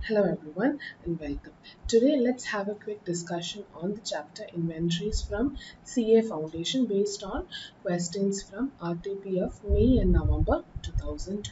Hello everyone and welcome. Today let's have a quick discussion on the chapter Inventories from CA Foundation based on questions from RTP of May and November 2020.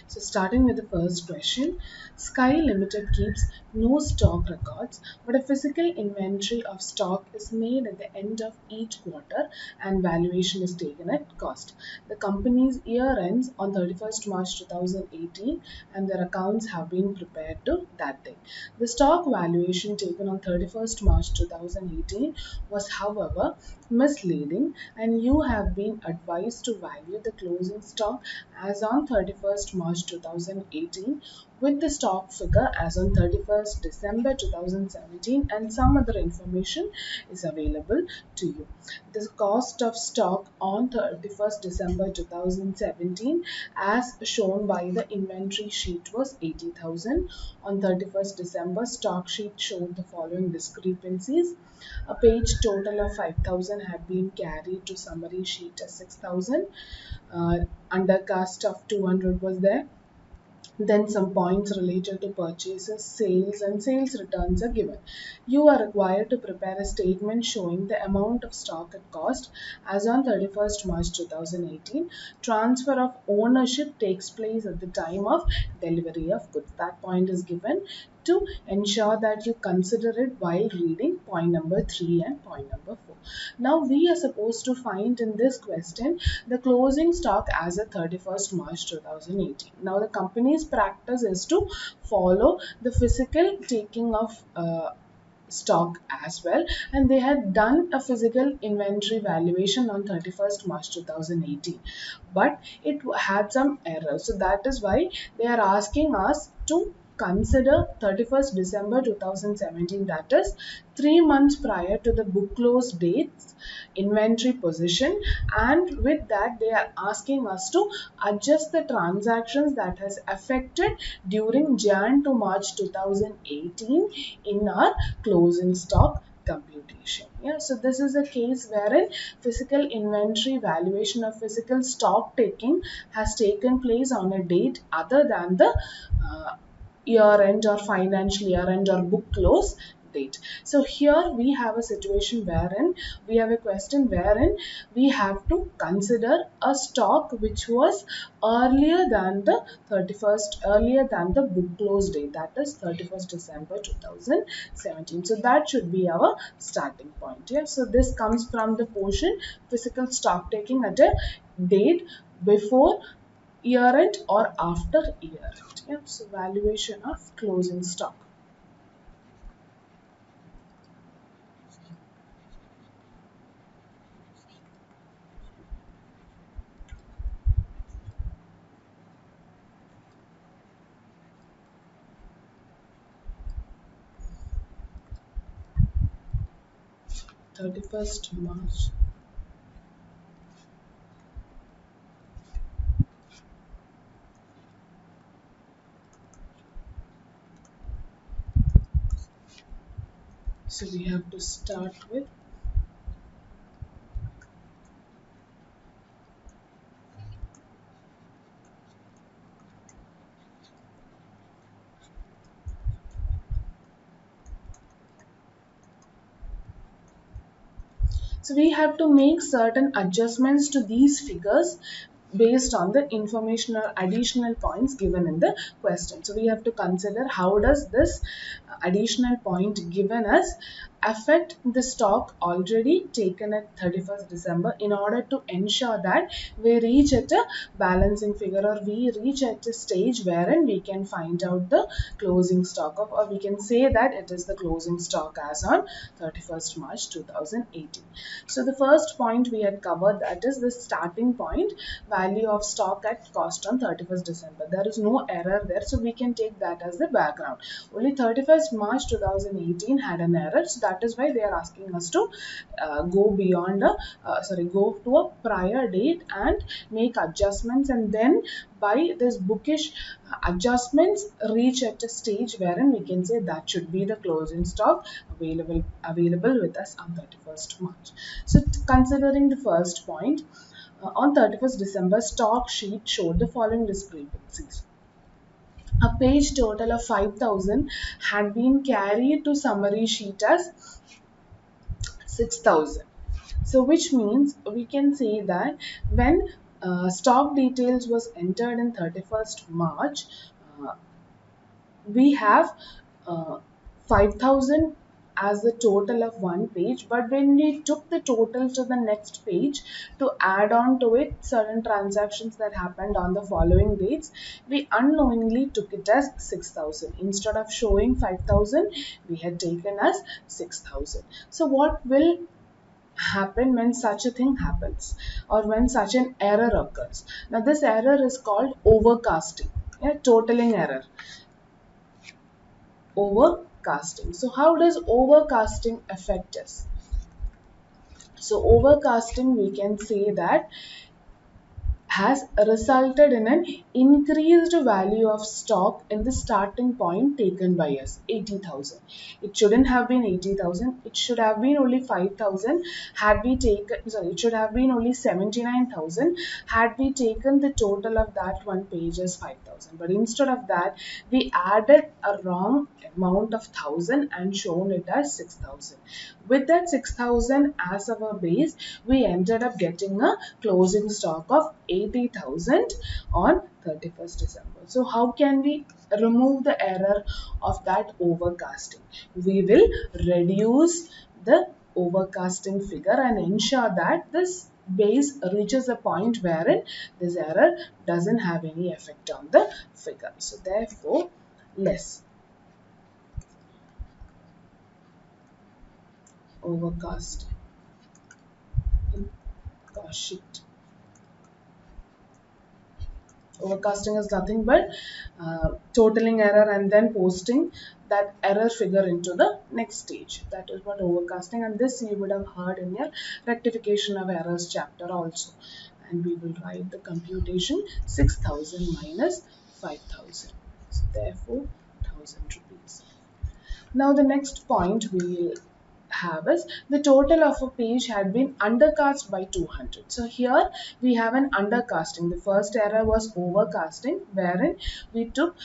So starting with the first question, Sky Limited keeps no stock records, but a physical inventory of stock is made at the end of each quarter and valuation is taken at cost. The company's year ends on 31st March 2018 and their accounts have been prepared to that date. The stock valuation taken on 31st March 2018 was, however, misleading, and you have been advised to value the closing stock as on 31st March 2018 with the stock figure as on 31st December 2017, and some other information is available to you. The cost of stock on 31st December 2017 as shown by the inventory sheet was 80,000. On 31st December, stock sheet showed the following discrepancies. A page total of 5,000 had been carried to summary sheet as 6,000. Undercast of 200 was there. Then some points related to purchases, sales and sales returns are given. You are required to prepare a statement showing the amount of stock at cost as on 31st March 2018. Transfer of ownership takes place at the time of delivery of goods. That point is given to ensure that you consider it while reading point number 3 and point number 4. Now we are supposed to find in this question the closing stock as of 31st March 2018. Now the company's practice is to follow the physical taking of stock as well, and they had done a physical inventory valuation on 31st March 2018, but it had some error, so that is why they are asking us to consider 31st December 2017, that is 3 months prior to the book close dates inventory position, and with that they are asking us to adjust the transactions that has affected during Jan to March 2018 in our closing stock computation. Yeah, so this is a case wherein physical inventory valuation of physical stock taking has taken place on a date other than the year end or financial year end or book close date. So here we have a situation wherein we have a question wherein we have to consider a stock which was earlier than the 31st, earlier than the book close date, that is 31st December 2017. So that should be our starting point. Yeah, so this comes from the portion physical stock taking at a date before year end or after year end. Yeah, so valuation of closing stock. 31st March. So we have to start with so we have to make certain adjustments to these figures based on the information or additional points given in the question. So we have to consider how does this additional point given us affect the stock already taken at 31st December in order to ensure that we reach at a balancing figure or we reach at a stage wherein we can find out the closing stock of, or we can say that it is the closing stock as on 31st March 2018. So the first point we had covered, that is the starting point value of stock at cost on 31st December. There is no error there, so we can take that as the background. Only 31st March 2018 had an error, so that is why they are asking us to go beyond go to a prior date and make adjustments, and then by this bookish adjustments reach at a stage wherein we can say that should be the closing stock available with us on 31st March. So considering the first point, on 31st December, stock sheet showed the following discrepancies. A page total of 5,000 had been carried to summary sheet as 6,000. So which means we can say that when stock details was entered in 31st March, uh, we have uh, 5,000 as the total of one page, but when we took the total to the next page to add on to it certain transactions that happened on the following dates, we unknowingly took it as 6,000. Instead of showing 5,000, we had taken as 6,000. So what will happen when such a thing happens, or when such an error occurs? Now this error is called overcasting, yeah, totaling error. Overcasting. So how does overcasting affect us? So overcasting, we can say that, has resulted in an increased value of stock in the starting point taken by us, 80,000. It shouldn't have been 80,000, it should have been only 5,000 had we taken, sorry, it should have been only 79,000 had we taken the total of that one page as 5,000. But instead of that, we added a wrong amount of 1,000 and shown it as 6,000. With that 6,000 as our base, we ended up getting a closing stock of 80,000 on 31st December. So how can we remove the error of that overcasting? We will reduce the overcasting figure and ensure that this base reaches a point wherein this error doesn't have any effect on the figure. So therefore, less overcast in cost sheet. Overcasting is nothing but totaling error and then posting that error figure into the next stage. That is what overcasting, and this you would have heard in your rectification of errors chapter also. And we will write the computation 6,000 minus 5,000. So therefore 1,000 rupees. Now the next point we will have is the total of a page had been undercast by 200. So here we have an undercasting. The first error was overcasting, wherein we took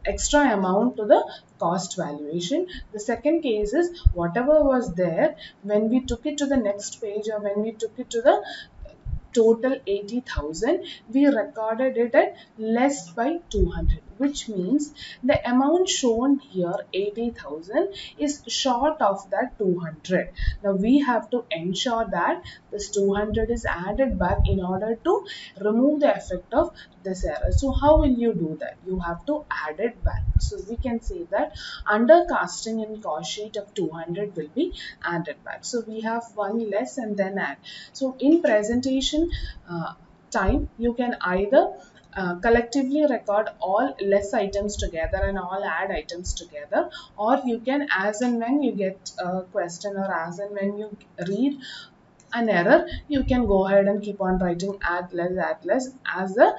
extra amount to the cost valuation. The second case is whatever was there, when we took it to the next page, or when we took it to the total 80,000, we recorded it at less by 200, which means the amount shown here, 80,000, is short of that 200. Now we have to ensure that this 200 is added back in order to remove the effect of this error. So how will you do that? You have to add it back. So we can say that undercasting in cost sheet of 200 will be added back. So we have one less and then add. So in presentation time, you can either collectively record all less items together and all add items together, or you can, as and when you get a question, or as and when you read an error, you can go ahead and keep on writing add less as the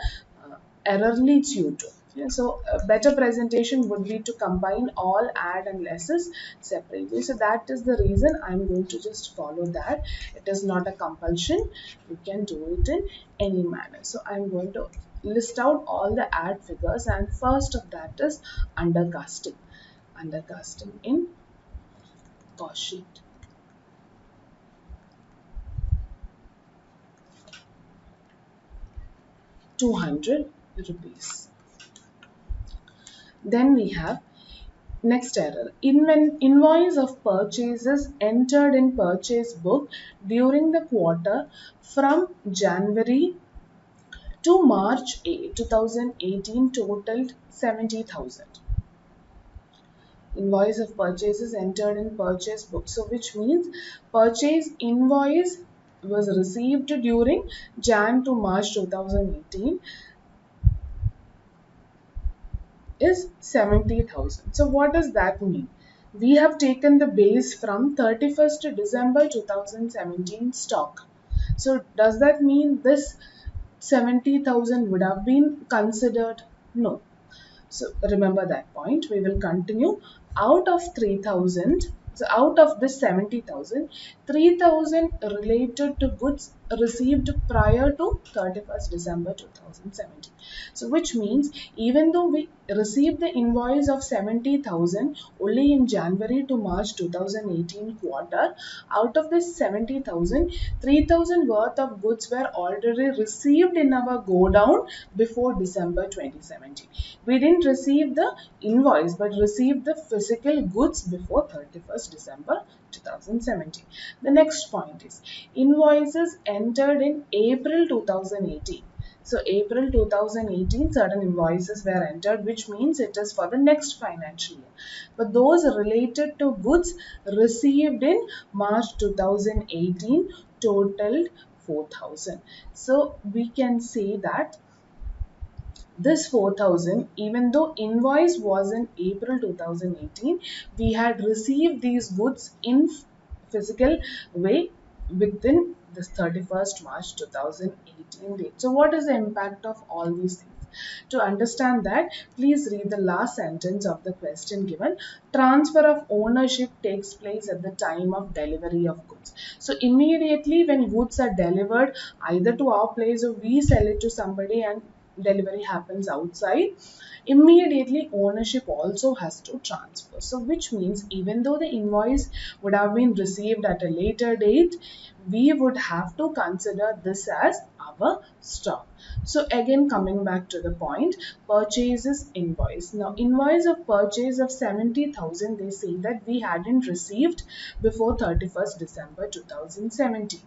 error leads you to. Yeah, so a better presentation would be to combine all add and lesses separately. So that is the reason I'm going to just follow that. It is not a compulsion. You can do it in any manner. So I'm going to list out all the add figures, and first of that is undercasting. Undercasting in cost sheet. 200 rupees. Then we have next error. Invoice of purchases entered in purchase book during the quarter from January to March 2018 totaled 70,000. Invoice of purchases entered in purchase book. So which means purchase invoice was received during Jan to March 2018 is 70,000. So what does that mean? We have taken the base from 31st December 2017 stock. So does that mean this 70,000 would have been considered? No. So remember that point. We will continue. Out of 3,000, so out of this 70,000, 3,000 related to goods received prior to 31st December 2017. So which means even though we received the invoice of 70,000 only in January to March 2018 quarter, out of this 70,000, 3,000 worth of goods were already received in our go down before December 2017. We didn't receive the invoice but received the physical goods before 31st December 2017. The next point is invoices entered in April 2018. So April 2018 certain invoices were entered, which means it is for the next financial year. But those related to goods received in March 2018 totaled 4,000. So we can say that this 4,000, even though invoice was in April 2018, we had received these goods in physical way within this 31st March 2018 date. So what is the impact of all these things? To understand that, please read the last sentence of the question given. Transfer of ownership takes place at the time of delivery of goods. So immediately when goods are delivered either to our place or we sell it to somebody and delivery happens outside, immediately ownership also has to transfer. So which means even though the invoice would have been received at a later date, we would have to consider this as our stock. So again, coming back to the point, purchases invoice. Now invoice of purchase of 70,000, they say that we hadn't received before 31st December 2017.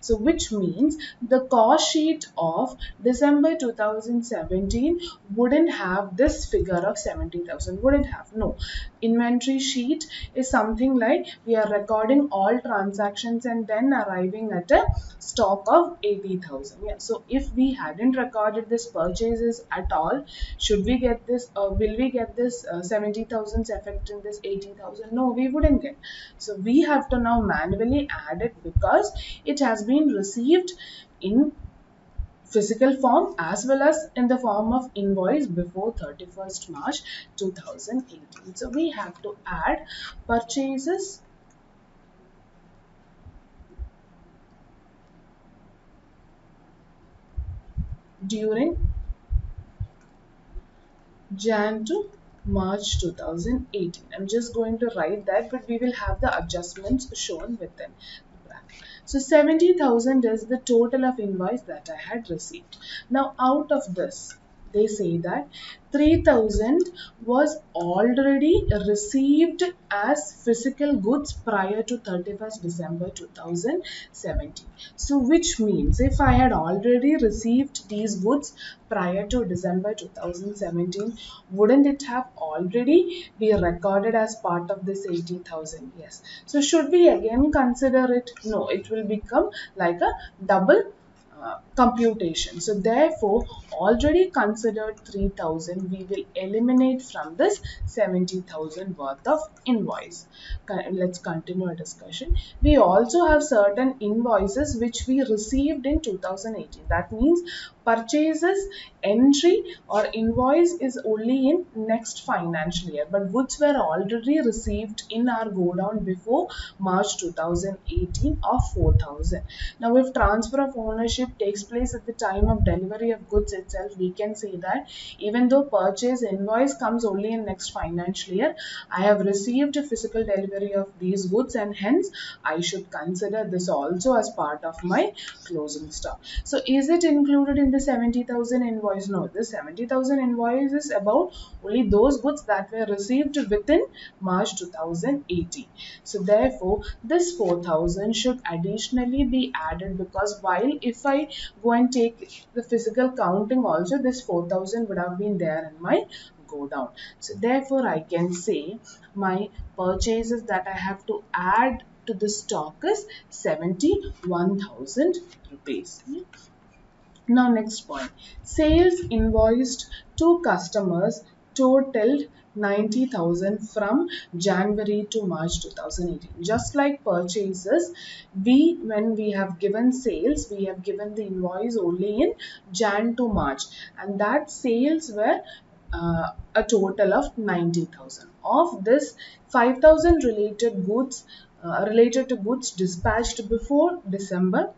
So which means the cost sheet of December 2017 wouldn't have this figure of 70,000, wouldn't have. No, inventory sheet is something like we are recording all transactions and then arriving at a stock of 80,000. Yeah, so if we hadn't recorded this purchases at all, should we get this, will we get this 70,000 effect in this 80,000? No, we wouldn't get. So we have to now manually add it because it has been received in physical form as well as in the form of invoice before 31st March 2018. So we have to add purchases during Jan to March 2018. I'm just going to write that, but we will have the adjustments shown within the bracket. So 70,000 is the total of invoice that I had received. Now out of this, they say that 3,000 was already received as physical goods prior to 31st December 2017. So which means if I had already received these goods prior to December 2017, wouldn't it have already be recorded as part of this 80,000? Yes. So should we again consider it? No, it will become like a double computation. So therefore, already considered 3,000, we will eliminate from this 70,000 worth of invoice. Let's continue our discussion. We also have certain invoices which we received in 2018. That means purchases entry or invoice is only in next financial year, but goods were already received in our go down before March 2018 of 4,000. Now if transfer of ownership takes place at the time of delivery of goods itself, we can say that even though purchase invoice comes only in next financial year, I have received a physical delivery of these goods and hence I should consider this also as part of my closing stock. So is it included in the 70,000 invoice? No, this 70,000 invoice is about only those goods that were received within March 2018. So therefore, this 4,000 should additionally be added, because while if I go and take the physical counting also, this 4,000 would have been there in my go down. So therefore, I can say my purchases that I have to add to the stock is 71,000 rupees. Now next point, sales invoiced to customers totaled 90,000 from January to March 2018. Just like purchases, when we have given sales, we have given the invoice only in Jan to March, and that sales were a total of 90,000. Of this, 5,000 related to goods dispatched before December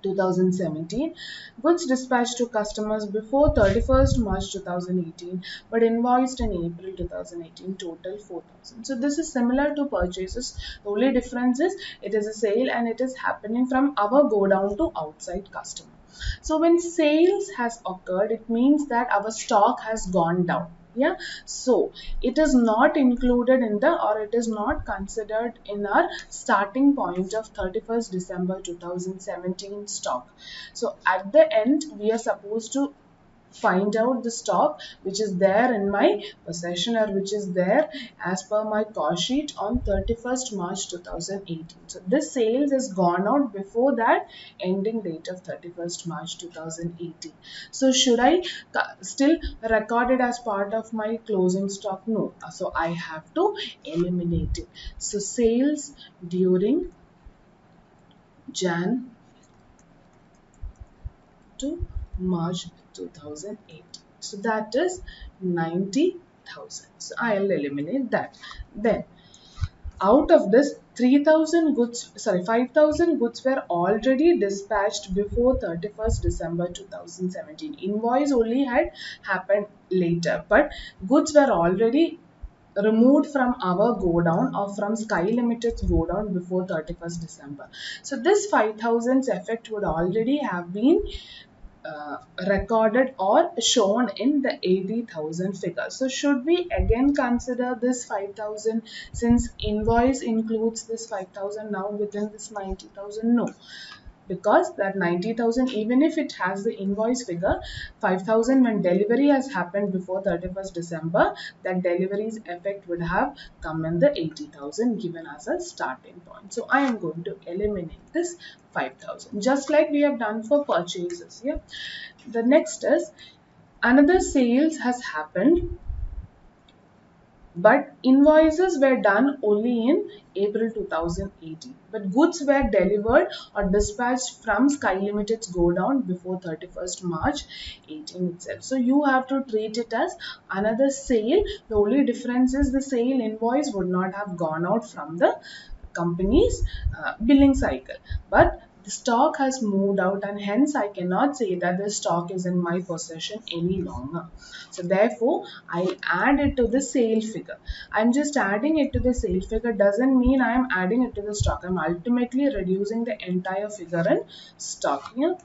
2017, goods dispatched to customers before 31st March 2018 but invoiced in April 2018 total 4,000. So this is similar to purchases. The only difference is it is a sale and it is happening from our go down to outside customer. So when sales has occurred, it means that our stock has gone down. Yeah, so it is not included in the, or it is not considered in our starting point of 31st December 2017 stock. So at the end we are supposed to find out the stock which is there in my possession or which is there as per my cost sheet on 31st March 2018. So this sales is gone out before that ending date of 31st March 2018. So should I still record it as part of my closing stock? No. So I have to eliminate it. So sales during Jan to March 2018. So that is 90,000. So I'll eliminate that. Then out of this 3,000 goods, 5,000 goods were already dispatched before 31st December 2017. Invoice only had happened later, but goods were already removed from our go down or from Sky Limited's go down before 31st December. So this 5,000's effect would already have been recorded or shown in the 80,000 figure. So should we again consider this 5,000 since invoice includes this 5,000 now within this 90,000? No, because that 90,000, even if it has the invoice figure, 5,000 when delivery has happened before 31st December, that delivery's effect would have come in the 80,000 given as a starting point. So I am going to eliminate this 5,000 just like we have done for purchases. Yeah. The next is another sales has happened, but invoices were done only in April 2018. But goods were delivered or dispatched from Sky Limited's go down before 31st March 18 itself. So you have to treat it as another sale. The only difference is the sale invoice would not have gone out from the company's billing cycle. But the stock has moved out and hence I cannot say that the stock is in my possession any longer. So therefore, I'll add it to the sale figure. I'm just adding it to the sale figure doesn't mean I am adding it to the stock. I'm ultimately reducing the entire figure in stock. Yeah?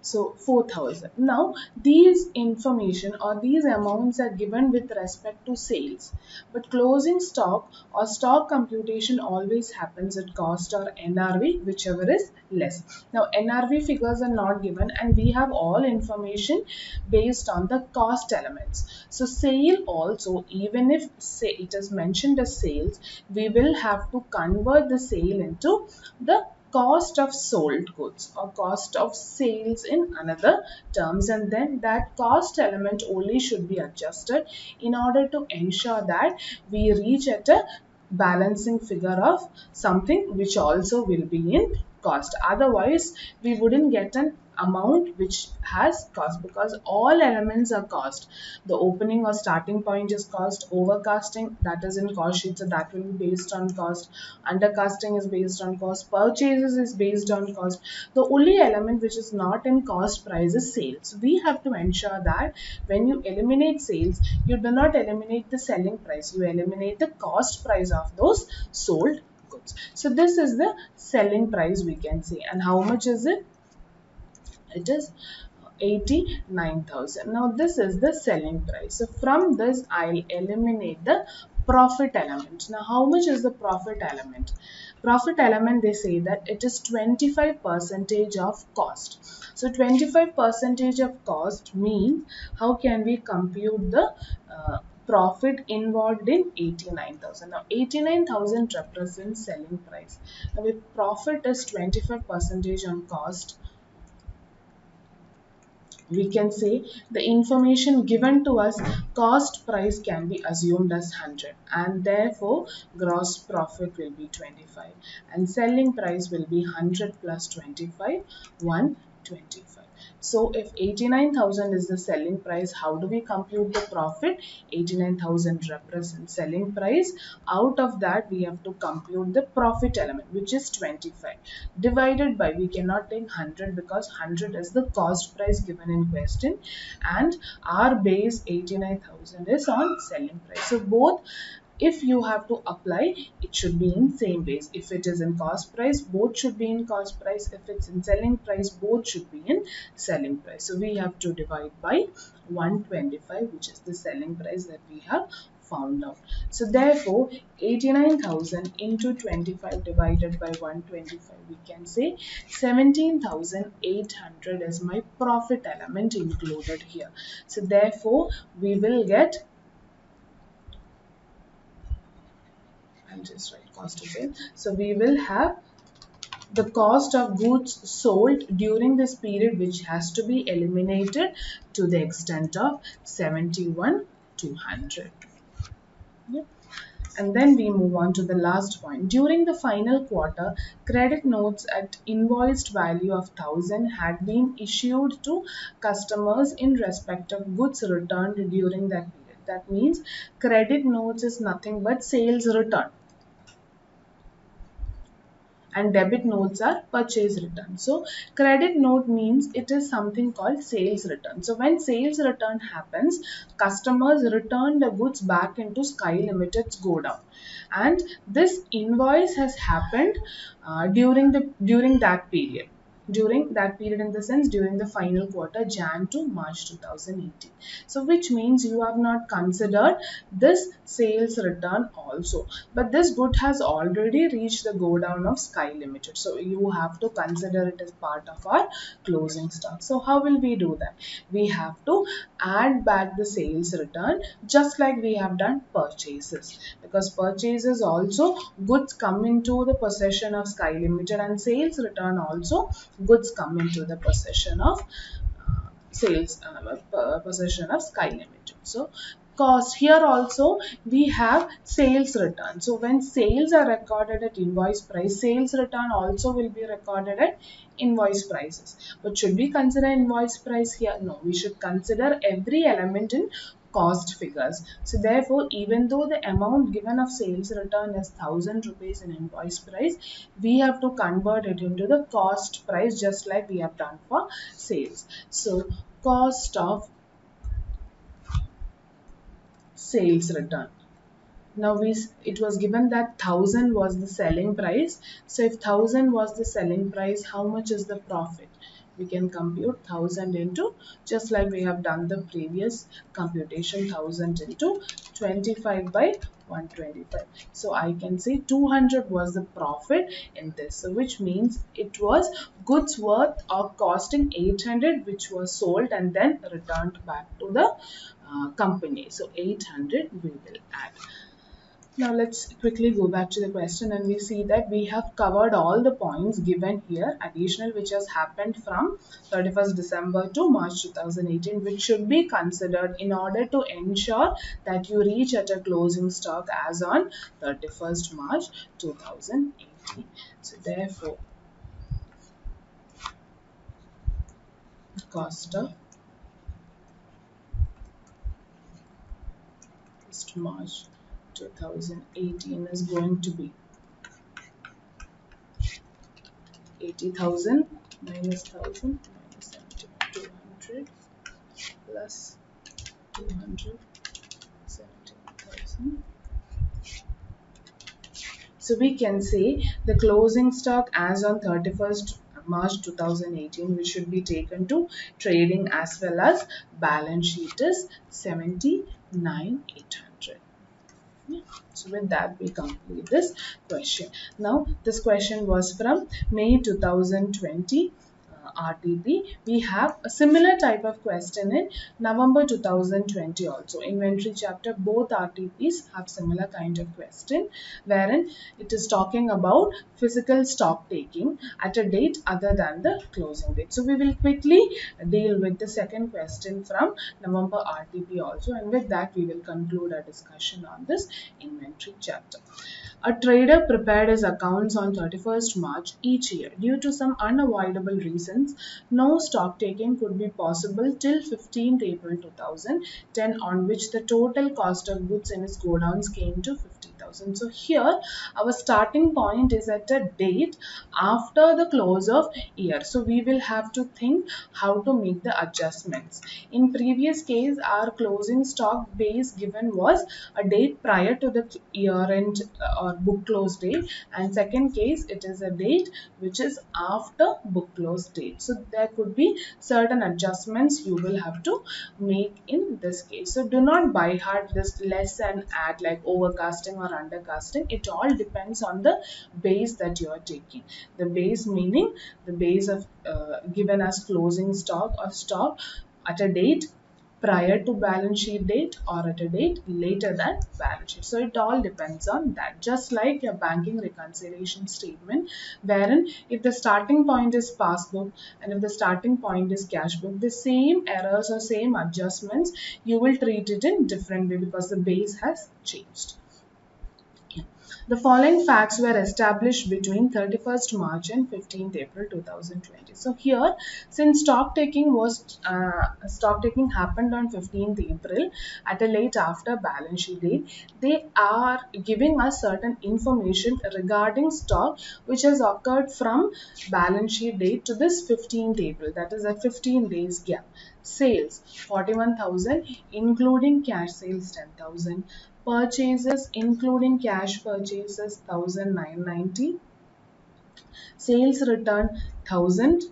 So 4,000. Now these information or these amounts are given with respect to sales, but closing stock or stock computation always happens at cost or NRV, whichever is less. Now NRV figures are not given and we have all information based on the cost elements. So sale also, even if say it is mentioned as sales, we will have to convert the sale into the cost of sold goods or cost of sales in another terms, and then that cost element only should be adjusted in order to ensure that we reach at a balancing figure of something which also will be in cost. Otherwise we wouldn't get an amount which has cost, because all elements are cost. The opening or starting point is cost, overcasting that is in cost sheet, so that will be based on cost, undercasting is based on cost, purchases is based on cost. The only element which is not in cost price is sales. We have to ensure that when you eliminate sales, you do not eliminate the selling price, you eliminate the cost price of those sold goods. So this is the selling price we can say. And how much is it? It is 89,000. Now this is the selling price. So from this I'll eliminate the profit element. Now how much is the profit element? Profit element, they say that it is 25% of cost. So 25% of cost means how can we compute the profit involved in 89,000. Now 89,000 represents selling price. Now if profit is 25% on cost, we can say the information given to us, cost price can be assumed as 100 and therefore gross profit will be 25 and selling price will be 100 plus 25, 125. So if 89,000 is the selling price, how do we compute the profit? 89,000 represents selling price. Out of that, we have to compute the profit element, which is 25. Divided by, we cannot take 100 because 100 is the cost price given in question, and our base 89,000 is on selling price. So both, if you have to apply, it should be in same base. If it is in cost price, both should be in cost price. If it's in selling price, both should be in selling price. So we have to divide by 125, which is the selling price that we have found out. So therefore 89,000 into 25 divided by 125, we can say 17,800 is my profit element included here. So therefore we will get, I'll just write cost of sale. So we will have the cost of goods sold during this period, which has to be eliminated to the extent of 71,200. Yep. And then we move on to the last point. During the final quarter, credit notes at invoiced value of 1,000 had been issued to customers in respect of goods returned during that period. That means credit notes is nothing but sales return, and debit notes are purchase return. So credit note means it is something called sales return. So when sales return happens, customers return the goods back into Sky Limited's godown, and this invoice has happened during that period. During that period, in the sense during the final quarter, Jan to March 2018. So which means you have not considered this sales return also, but this good has already reached the go down of Sky Limited, so you have to consider it as part of our closing stock. So how will we do that? We have to add back the sales return, just like we have done purchases, because purchases also goods come into the possession of Sky Limited, and sales return also goods come into the possession of possession of Sky Limited. So cost, here also we have sales return. So when sales are recorded at invoice price, sales return also will be recorded at invoice prices. But should we consider invoice price here? No, we should consider every element in cost figures. So therefore, even though the amount given of sales return is 1,000 rupees in invoice price, we have to convert it into the cost price, just like we have done for sales. So cost of sales return. Now it was given that 1,000 was the selling price. So if 1,000 was the selling price, how much is the profit? We can compute 1,000 into, just like we have done the previous computation, 1,000 into 25 by 125. So I can say 200 was the profit in this. So which means it was goods worth or costing 800, which was sold and then returned back to the company. So 800 we will add. Now let's quickly go back to the question, and we see that we have covered all the points given here, additional which has happened from 31st December to March 2018, which should be considered in order to ensure that you reach at a closing stock as on 31st March 2018. So therefore, cost of March 2018 is going to be 80,000 minus 1,000 minus 200 plus 200, 17,000. So we can say the closing stock as on 31st March 2018, which should be taken to trading as well as balance sheet, is 79,800. Yeah. So with that, we complete this question. Now this question was from May 2020 RTP. We have a similar type of question in November 2020 also. Inventory chapter, both RTPs have similar kind of question, wherein it is talking about physical stock taking at a date other than the closing date. So we will quickly deal with the second question from November RTP also, and with that we will conclude our discussion on this inventory chapter. A trader prepared his accounts on 31st March each year. Due to some unavoidable reasons, reasons, no stock taking could be possible till 15th April 2010, on which the total cost of goods in its godowns came to 50,000. So here our starting point is at a date after the close of year. So we will have to think how to make the adjustments. In previous case, our closing stock base given was a date prior to the year end or book close date, and second case it is a date which is after book close date. So there could be certain adjustments you will have to make in this case. So do not by heart this less and add like overcasting or undercasting. It all depends on the base that you are taking. The base meaning the base of given as closing stock or stock at a date prior to balance sheet date or at a date later than balance sheet. So it all depends on that. Just like your banking reconciliation statement, wherein if the starting point is passbook and if the starting point is cash book, the same errors or same adjustments you will treat it in different way because the base has changed. The following facts were established between 31st March and 15th April 2020. So here, since stock taking happened on 15th April at a late after balance sheet date, they are giving us certain information regarding stock which has occurred from balance sheet date to this 15th April. That is a 15 days gap. Sales 41,000, including cash sales 10,000. Purchases including cash purchases 1,990. Sales return 1,000.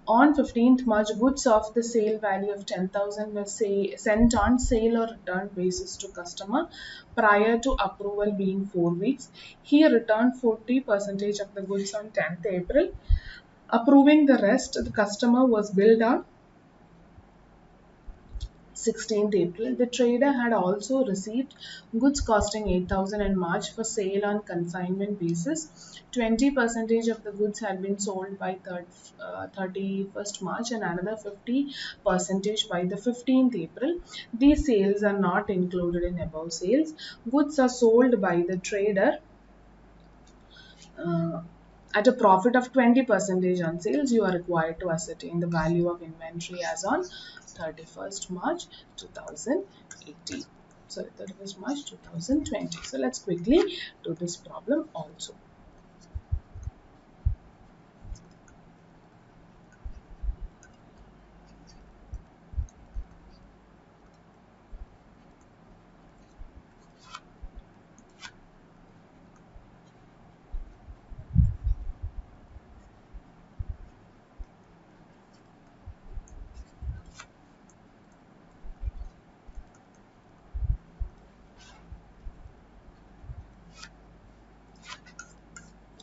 On 15th March, goods of the sale value of 10,000 were sent on sale or return basis to customer prior to approval being 4 weeks. He returned 40% of the goods on 10th April. Approving the rest, the customer was billed on 16th April. The trader had also received goods costing 8,000 in March for sale on consignment basis. 20% of the goods had been sold by 31st March and another 50% by the 15th April. These sales are not included in above sales. Goods are sold by the trader at a profit of 20% on sales. You are required to ascertain the value of inventory as on 31st March 2018. Sorry, 31st March 2020. So let's quickly do this problem also.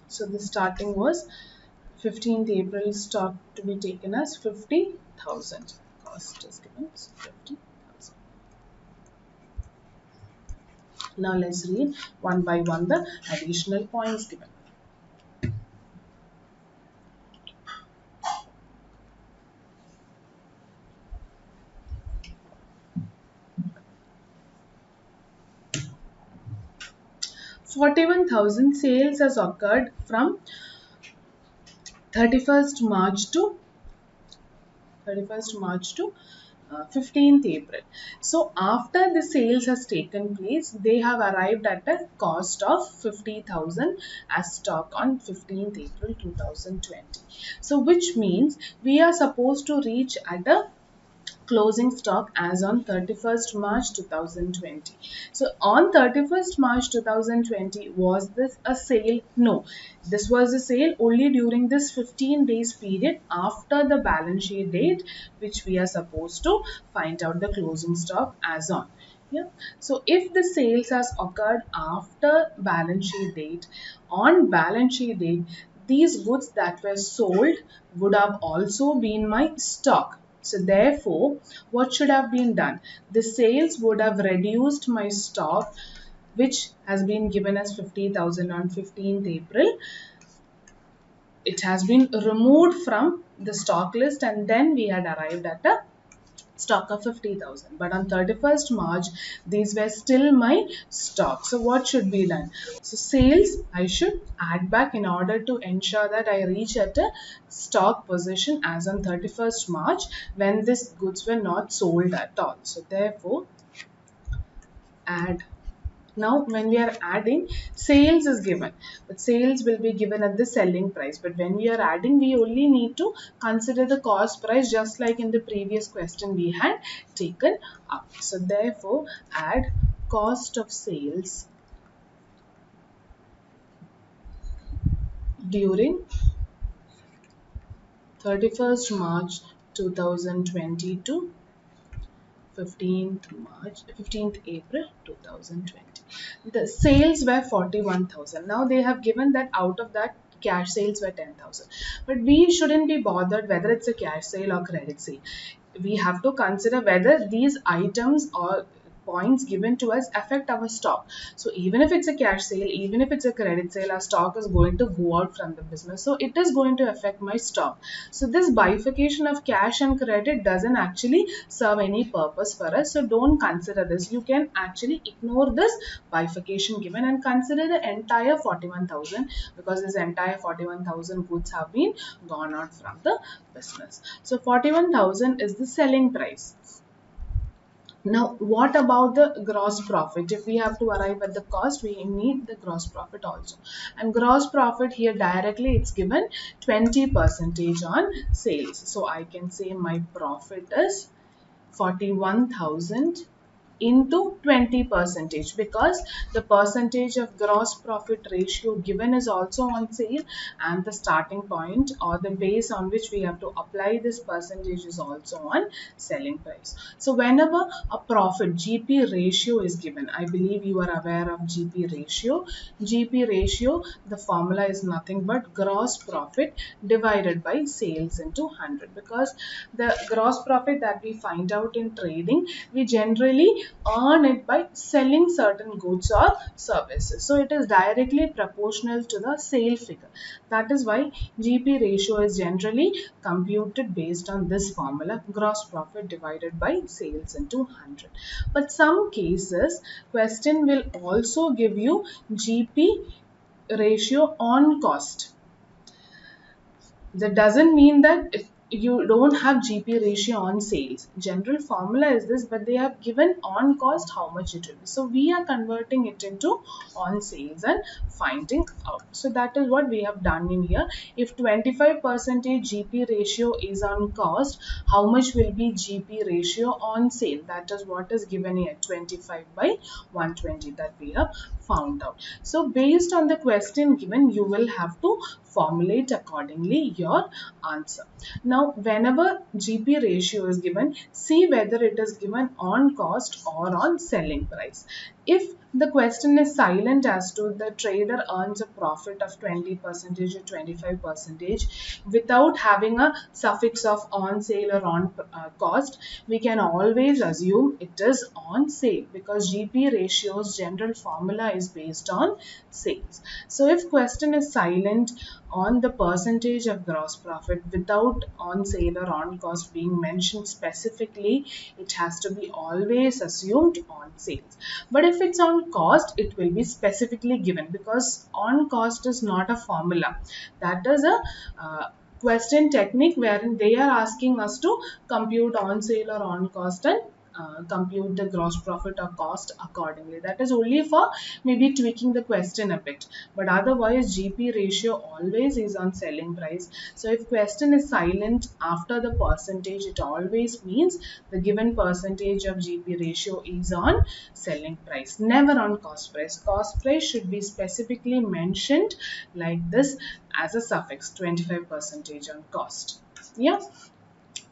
So the starting was 15th April, stock to be taken as 50,000. Cost is given as 50,000. Now let's read one by one the additional points given. $41,000 sales has occurred from 31st March to 15th April. So after the sales has taken place, they have arrived at a cost of 50,000 as stock on 15th April 2020. So which means we are supposed to reach at a closing stock as on 31st March 2020. So on 31st March 2020, was this a sale? No. This was a sale only during this 15 days period after the balance sheet date, which we are supposed to find out the closing stock as on. Yeah. So if the sales has occurred after balance sheet date, on balance sheet date, these goods that were sold would have also been my stock. So therefore, what should have been done? The sales would have reduced my stock, which has been given as 50,000 on 15th April. It has been removed from the stock list and then we had arrived at a stock of 50,000, but on 31st March these were still my stock. So what should be done? So sales I should add back in order to ensure that I reach at a stock position as on 31st March when these goods were not sold at all. So therefore add. Now, when we are adding, sales is given, but sales will be given at the selling price. But when we are adding, we only need to consider the cost price, just like in the previous question we had taken up. So, therefore, add cost of sales during 31st March 2020 to 15th April 2020. The sales were 41,000. Now they have given that out of that cash sales were 10,000. But we shouldn't be bothered whether it's a cash sale or credit sale. We have to consider whether these items or points given to us affect our stock. So even if it's a cash sale, even if it's a credit sale, our stock is going to go out from the business. So it is going to affect my stock. So this bifurcation of cash and credit doesn't actually serve any purpose for us. So don't consider this. You can actually ignore this bifurcation given and consider the entire 41,000, because this entire 41,000 goods have been gone out from the business. So 41,000 is the selling price. Now, what about the gross profit? If we have to arrive at the cost, we need the gross profit also. And gross profit here directly it's given 20% on sales. So I can say my profit is 41,000 into 20%, because the percentage of gross profit ratio given is also on sale, and the starting point or the base on which we have to apply this percentage is also on selling price. So whenever a profit GP ratio is given, I believe you are aware of GP ratio. GP ratio, the formula is nothing but gross profit divided by sales into 100, because the gross profit that we find out in trading, we generally earn it by selling certain goods or services. So it is directly proportional to the sale figure. That is why GP ratio is generally computed based on this formula, gross profit divided by sales into 100. But some cases, question will also give you GP ratio on cost. That doesn't mean that if you don't have GP ratio on sales. General formula is this, but they have given on cost how much it will be. So we are converting it into on sales and finding out. So that is what we have done in here. If 25% GP ratio is on cost, how much will be GP ratio on sale? That is what is given here, 25 by 120 that we have found out. So based on the question given, you will have to formulate accordingly your answer. Now, whenever GP ratio is given, see whether it is given on cost or on selling price. If the question is silent as to the trader earns a profit of 20% or 25% without having a suffix of on sale or on cost, we can always assume it is on sale, because GP ratio's general formula is based on sales. So if question is silent on the percentage of gross profit without on sale or on cost being mentioned specifically, it has to be always assumed on sales. But if it's on cost, it will be specifically given, because on cost is not a formula. That is a question technique wherein they are asking us to compute on sale or on cost and compute the gross profit or cost accordingly. That is only for maybe tweaking the question a bit, but otherwise GP ratio always is on selling price. So if question is silent after the percentage, it always means the given percentage of GP ratio is on selling price, never on cost price. Cost price should be specifically mentioned like this as a suffix, 25% on cost. Yeah.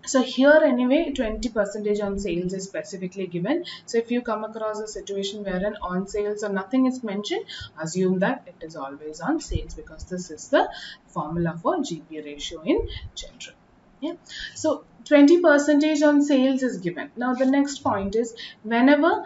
So here anyway 20% on sales is specifically given. So if you come across a situation wherein on sales or nothing is mentioned, assume that it is always on sales, because this is the formula for GP ratio in general. Yeah. So 20% on sales is given. Now the next point is whenever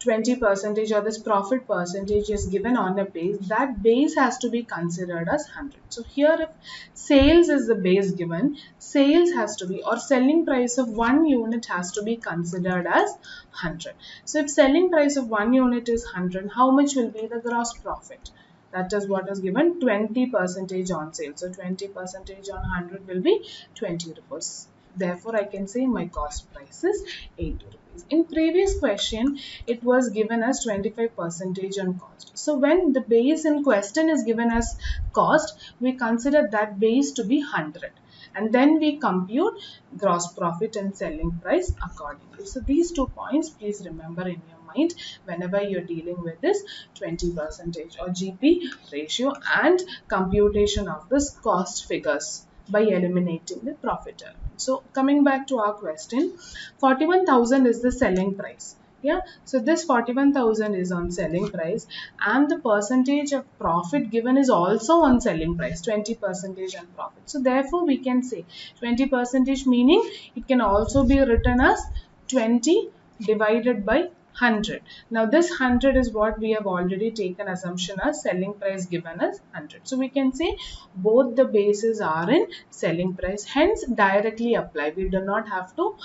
20 percentage or this profit percentage is given on a base, that base has to be considered as 100. So here if sales is the base given, sales has to be, or selling price of one unit has to be considered as 100. So if selling price of one unit is 100, how much will be the gross profit? That is what is given, 20 percentage on sale. So 20 percentage on 100 will be 20 rupees. Therefore, I can say my cost price is 80 rupees. In previous question, it was given as 25 percentage on cost. So when the base in question is given as cost, we consider that base to be 100. And then we compute gross profit and selling price accordingly. So these 2 points, please remember in your mind whenever you're dealing with this 20 percentage or GP ratio and computation of this cost figures by eliminating the profit element. So coming back to our question, 41,000 is the selling price. Yeah, so this 41,000 is on selling price, and the percentage of profit given is also on selling price, 20 percentage on profit. So therefore we can say 20 percentage, meaning it can also be written as 20 divided by 100. Now this 100 is what we have already taken assumption as selling price given as 100. So we can say both the bases are in selling price, hence directly apply. We do not have to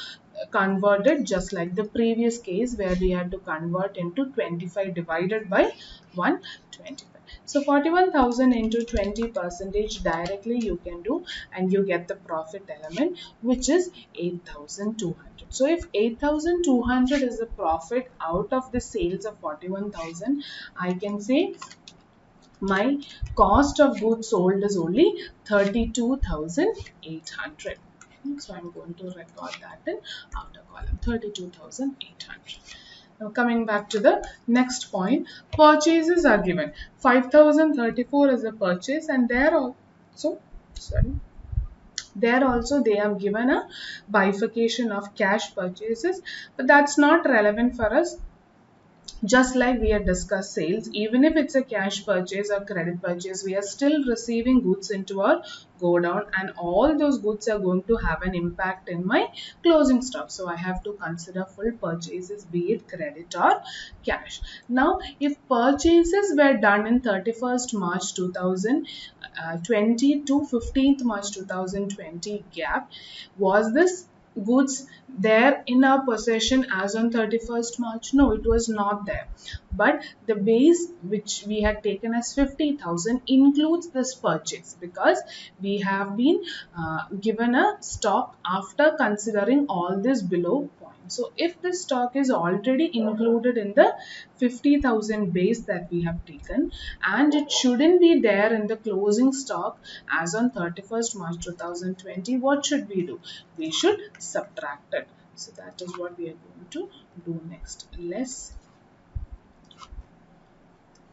convert it just like the previous case where we had to convert into 25 divided by 125. So 41,000 into 20 percentage directly you can do, and you get the profit element, which is 8,200. So if 8,200 is the profit out of the sales of 41,000, I can say my cost of goods sold is only 32,800. So I'm going to record that in outer column, 32,800. Now coming back to the next point, purchases are given. 5,034 is the purchase, and there also they have given a bifurcation of cash purchases, but that's not relevant for us. Just like we had discussed sales, even if it's a cash purchase or credit purchase, we are still receiving goods into our godown, and all those goods are going to have an impact in my closing stock. So I have to consider full purchases, be it credit or cash. Now, if purchases were done in 31st March 2020 to 15th March 2020 gap, was this goods there in our possession as on 31st March? No, it was not there. But the base which we had taken as 50,000 includes this purchase, because we have been given a stock after considering all this below points. So if the stock is already included in the 50,000 base that we have taken, and it shouldn't be there in the closing stock as on 31st March 2020, what should we do? We should subtract it. So that is what we are going to do next. Less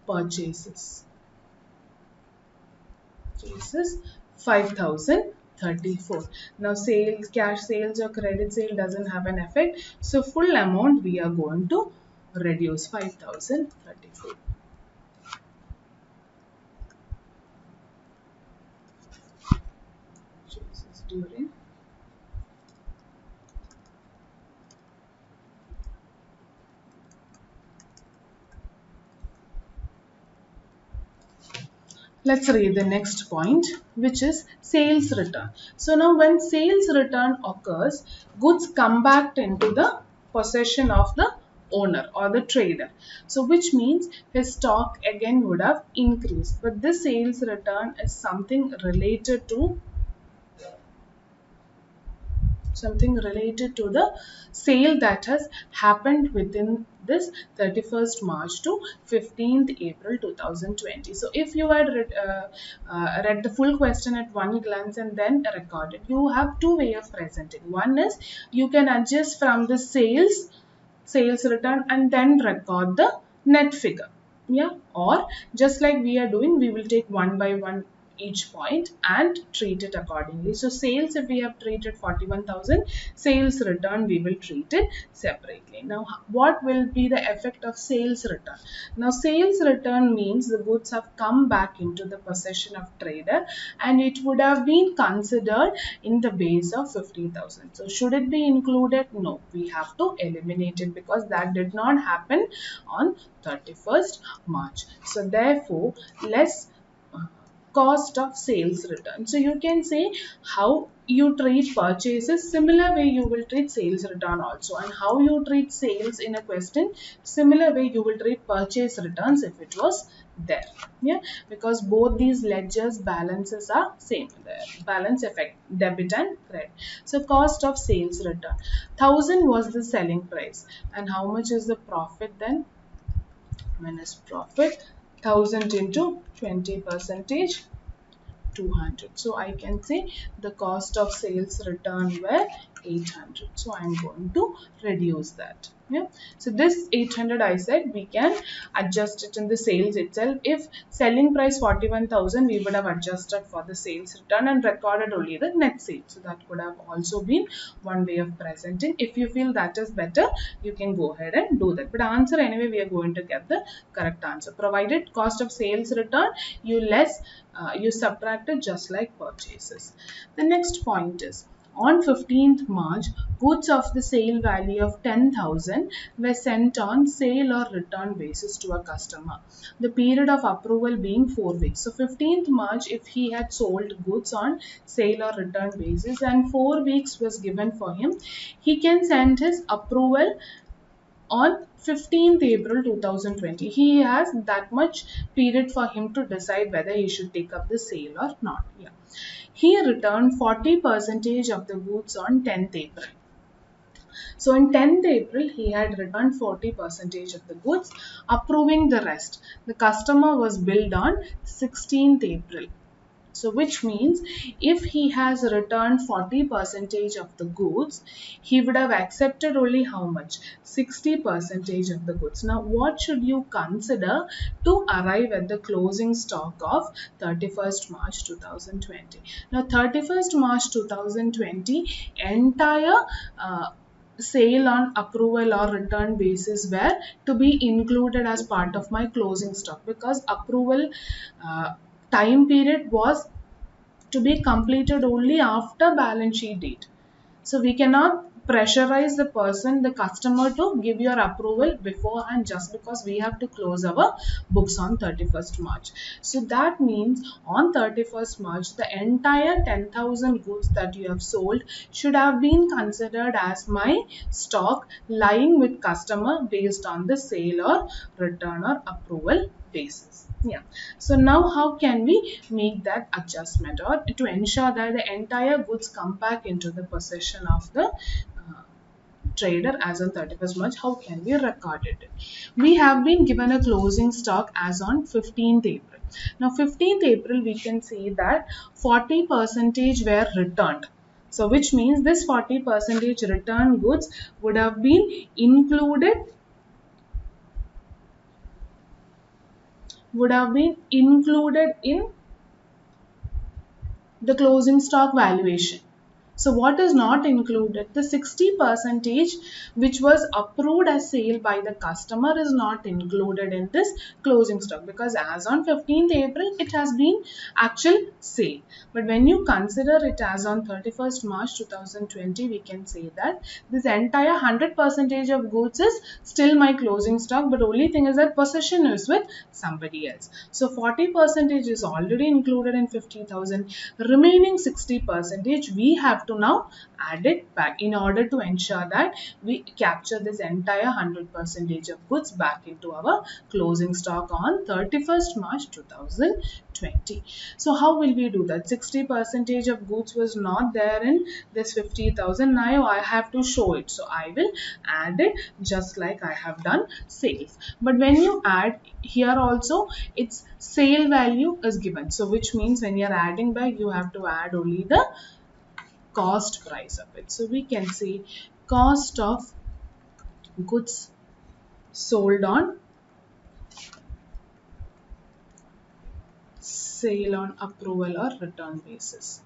purchases. Purchases 5,034. Now sales, cash sales or credit sale doesn't have an effect. So full amount we are going to reduce, 5,034. Purchases during Let's read the next point, which is sales return. So now when sales return occurs, goods come back into the possession of the owner or the trader. So which means his stock again would have increased. But this sales return is something related to the sale that has happened within this 31st March to 15th April 2020. So if you had read the full question at one glance and then recorded, you have two ways of presenting. One is you can adjust from the sales return and then record the net figure. Yeah, or just like we are doing, we will take one by one each point and treat it accordingly. So sales, if we have treated 41,000, sales return we will treat it separately. Now what will be the effect of sales return? Now sales return means the goods have come back into the possession of trader and it would have been considered in the base of 50,000. So should it be included? No, we have to eliminate it because that did not happen on 31st March. So therefore, less cost of sales return. So you can say how you treat purchases, similar way you will treat sales return also, and how you treat sales in a question, similar way you will treat purchase returns if it was there. Yeah, because both these ledgers balances are same, the balance effect, debit and credit. So cost of sales return, 1,000 was the selling price, and how much is the profit then? Minus profit, 1,000 into 20 percentage, 200. So I can say the cost of sales return were 800. So I'm going to reduce that. Yeah. So this 800 I said we can adjust it in the sales itself. If selling price 41,000, we would have adjusted for the sales return and recorded only the net sales. So that could have also been one way of presenting. If you feel that is better, you can go ahead and do that. But answer anyway, we are going to get the correct answer. Provided cost of sales return, you subtracted just like purchases. The next point is, on 15th March, goods of the sale value of 10,000 were sent on sale or return basis to a customer. The period of approval being 4 weeks. So 15th March, if he had sold goods on sale or return basis and 4 weeks was given for him, he can send his approval on 15th April 2020. He has that much period for him to decide whether he should take up the sale or not. Yeah. He returned 40% of the goods on 10th April. So on 10th April, he had returned 40% of the goods, approving the rest. The customer was billed on 16th April. So which means if he has returned 40% of the goods, he would have accepted only how much? 60% of the goods. Now what should you consider to arrive at the closing stock of 31st March 2020? Now 31st March 2020, entire sale on approval or return basis were to be included as part of my closing stock, because approval time period was to be completed only after balance sheet date. So we cannot pressurize the person, the customer, to give your approval beforehand just because we have to close our books on 31st March. So that means on 31st March, the entire 10,000 goods that you have sold should have been considered as my stock lying with customer based on the sale or return or approval basis. Yeah. So now how can we make that adjustment, or to ensure that the entire goods come back into the possession of the trader as on 31st March, how can we record it? We have been given a closing stock as on 15th April. Now 15th April, we can see that 40% were returned. So which means this 40% return goods would have been included in the closing stock valuation. So what is not included? The 60% which was approved as sale by the customer is not included in this closing stock, because as on 15th April it has been actual sale. But when you consider it as on 31st March 2020, we can say that this entire 100% of goods is still my closing stock, but only thing is that possession is with somebody else. So 40% is already included in 50,000. Remaining 60% we have to now add it back in order to ensure that we capture this entire 100% of goods back into our closing stock on 31st March 2020. So how will we do that? 60% of goods was not there in this 50,000. Now I have to show it. So I will add it just like I have done sales. But when you add here also, its sale value is given. So which means when you are adding back, you have to add only the cost price of it. So we can say cost of goods sold on sale on approval or return basis.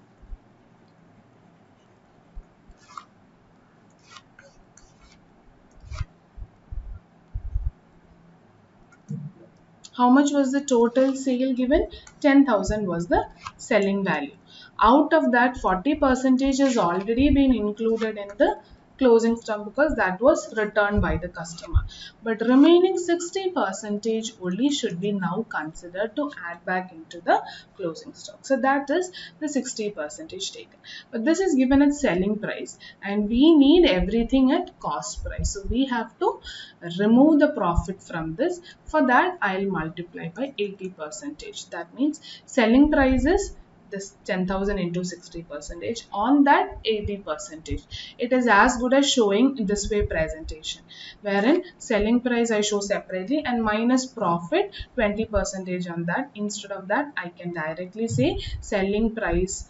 How much was the total sale given? 10,000 was the selling value. Out of that, 40% has already been included in the closing stock because that was returned by the customer. But remaining 60% only should be now considered to add back into the closing stock. So that is the 60% taken. But this is given at selling price and we need everything at cost price. So we have to remove the profit from this. For that, I'll multiply by 80%. That means selling price is this 10,000 into 60%. On that 80%, it is as good as showing this way presentation, wherein selling price I show separately and minus profit 20% on that. Instead of that, I can directly say selling price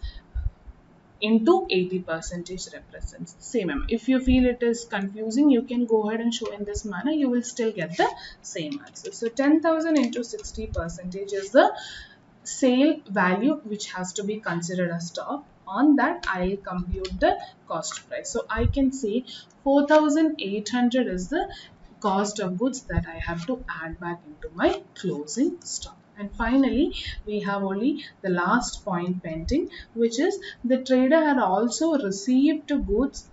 into 80% represents the same amount. If you feel it is confusing, you can go ahead and show in this manner. You will still get the same answer. So 10,000 into 60% is the sale value which has to be considered as stock. On that, I'll compute the cost price. So I can say 4,800 is the cost of goods that I have to add back into my closing stock. And finally, we have only the last point pending, which is the trader had also received goods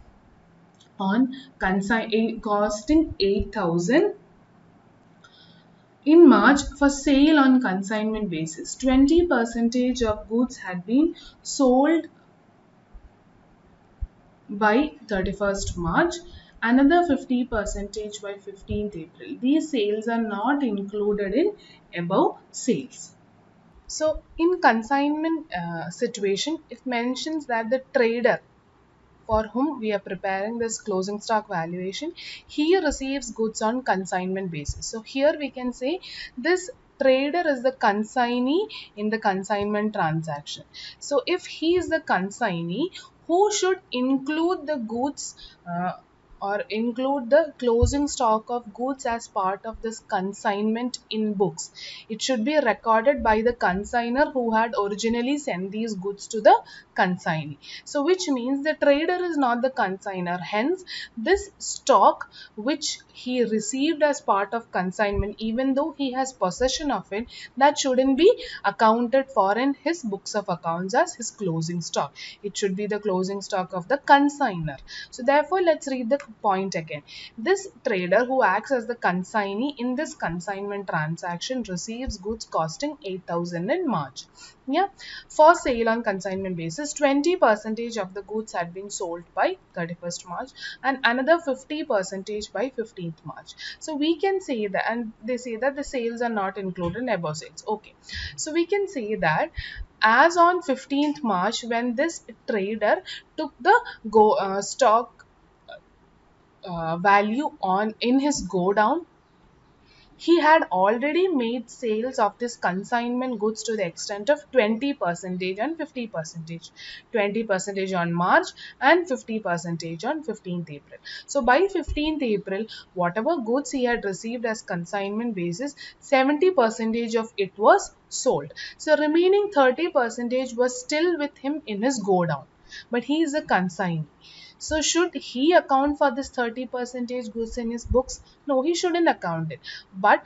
on costing 8,000 in March for sale on consignment basis. 20% of goods had been sold by 31st March, another 50% by 15th April. These sales are not included in above sales. So in consignment situation, it mentions that the trader for whom we are preparing this closing stock valuation, he receives goods on consignment basis. So here we can say this trader is the consignee in the consignment transaction. So if he is the consignee, who should include the goods or include the closing stock of goods as part of this consignment in books? It should be recorded by the consignor who had originally sent these goods to the consignee. So which means the trader is not the consignor. Hence, this stock which he received as part of consignment, even though he has possession of it, that shouldn't be accounted for in his books of accounts as his closing stock. It should be the closing stock of the consignor. So therefore, let's read the point again. This trader who acts as the consignee in this consignment transaction receives goods costing 8,000 in March. Yeah, for sale on consignment basis, 20% of the goods had been sold by 31st March and another 50% by 15th March. So we can say that, and they say that the sales are not included in above sales. Okay, so we can say that as on 15th March, when this trader took the stock value on in his go down, he had already made sales of this consignment goods to the extent of 20% and 50%. 20% on March and 50% on 15th April. So by 15th April, whatever goods he had received as consignment basis, 70% of it was sold. So remaining 30% was still with him in his go down. But he is a consignee. So should he account for this 30% goods in his books? No, he shouldn't account it. But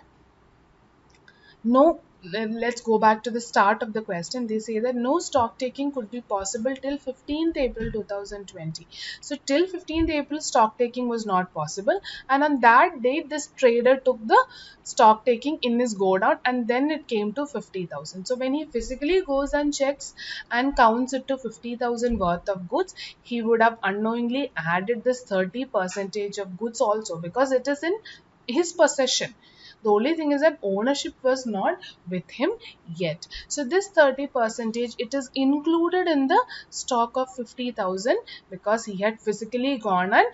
no, let's go back to the start of the question. They say that no stock taking could be possible till 15th April 2020. So till 15th April, stock taking was not possible. And on that date, this trader took the stock taking in his go down and then it came to 50,000. So when he physically goes and checks and counts it to 50,000 worth of goods, he would have unknowingly added this 30% of goods also because it is in his possession. The only thing is that ownership was not with him yet. So this 30%, it is included in the stock of 50,000 because he had physically gone and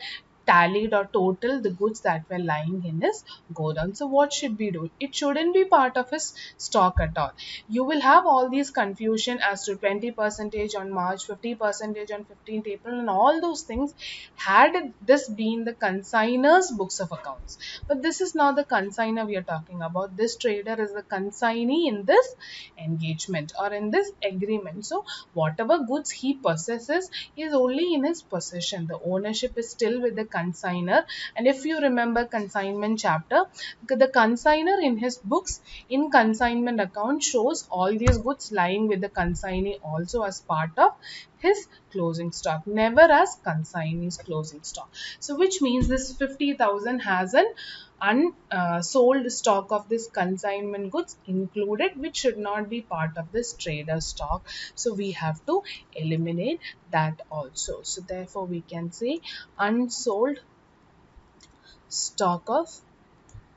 tallied or total the goods that were lying in his godown. So what should we do? It shouldn't be part of his stock at all. You will have all these confusion as to 20% on March, 50% on 15th April, and all those things had this been the consignor's books of accounts. But this is not the consignor we are talking about. This trader is the consignee in this engagement or in this agreement. So whatever goods he possesses is only in his possession. The ownership is still with the consignor. And if you remember consignment chapter, the consignor in his books in consignment account shows all these goods lying with the consignee also as part of his closing stock, never as consignee's closing stock. So which means this 50,000 has an unsold stock of this consignment goods included, which should not be part of this trader stock. So we have to eliminate that also. So therefore we can say unsold stock of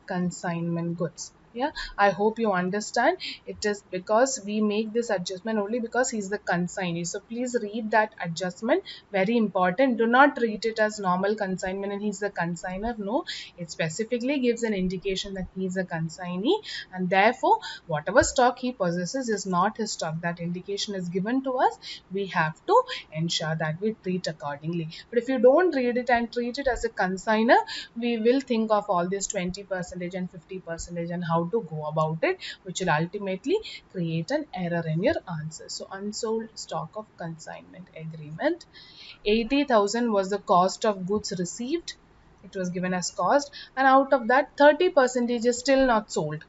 consignment goods. Yeah, I hope you understand. It is because we make this adjustment only because he's the consignee. So please read that adjustment, very important. Do not treat it as normal consignment and he's the consignor. No, it specifically gives an indication that he's a consignee, and therefore whatever stock he possesses is not his stock. That indication is given to us. We have to ensure that we treat accordingly. But if you don't read it and treat it as a consignor, we will think of all this 20% and 50% and how to go about it, which will ultimately create an error in your answer. So unsold stock of consignment agreement. 80,000 was the cost of goods received. It was given as cost, and out of that 30% is still not sold.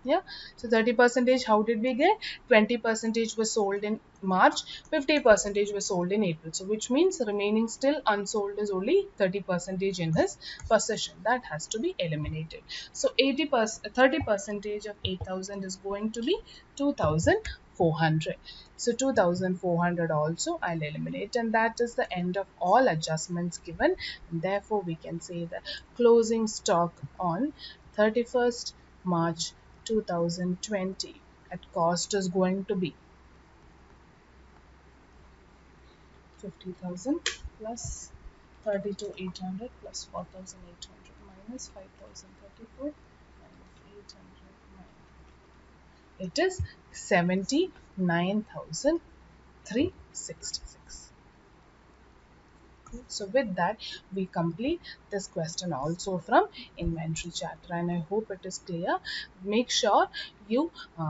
Yeah, so 30%, how did we get? 20% was sold in March, 50% was sold in April. So which means remaining still unsold is only 30% in his possession. That has to be eliminated. So 30% of 8,000 is going to be 2,400. So 2,400 also I'll eliminate, and that is the end of all adjustments given. And therefore we can say the closing stock on 31st March 2020 at cost is going to be 50,000 plus 32,800 plus 4,800 minus 5,034 minus 800 minus. It is 79,366. So with that, we complete this question also from inventory chapter, and I hope it is clear. Make sure you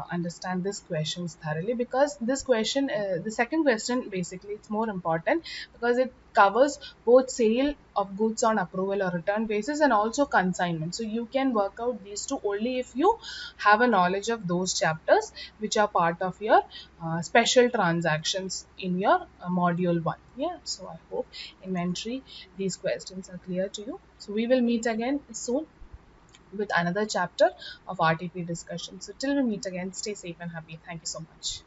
understand this questions thoroughly, because this question, the second question, basically it's more important because it covers both sale of goods on approval or return basis and also consignment. So you can work out these two only if you have a knowledge of those chapters which are part of your special transactions in your module 1. Yeah, so I hope inventory, these questions are clear to you. So we will meet again soon with another chapter of RTP discussion. So till we meet again, stay safe and happy. Thank you so much.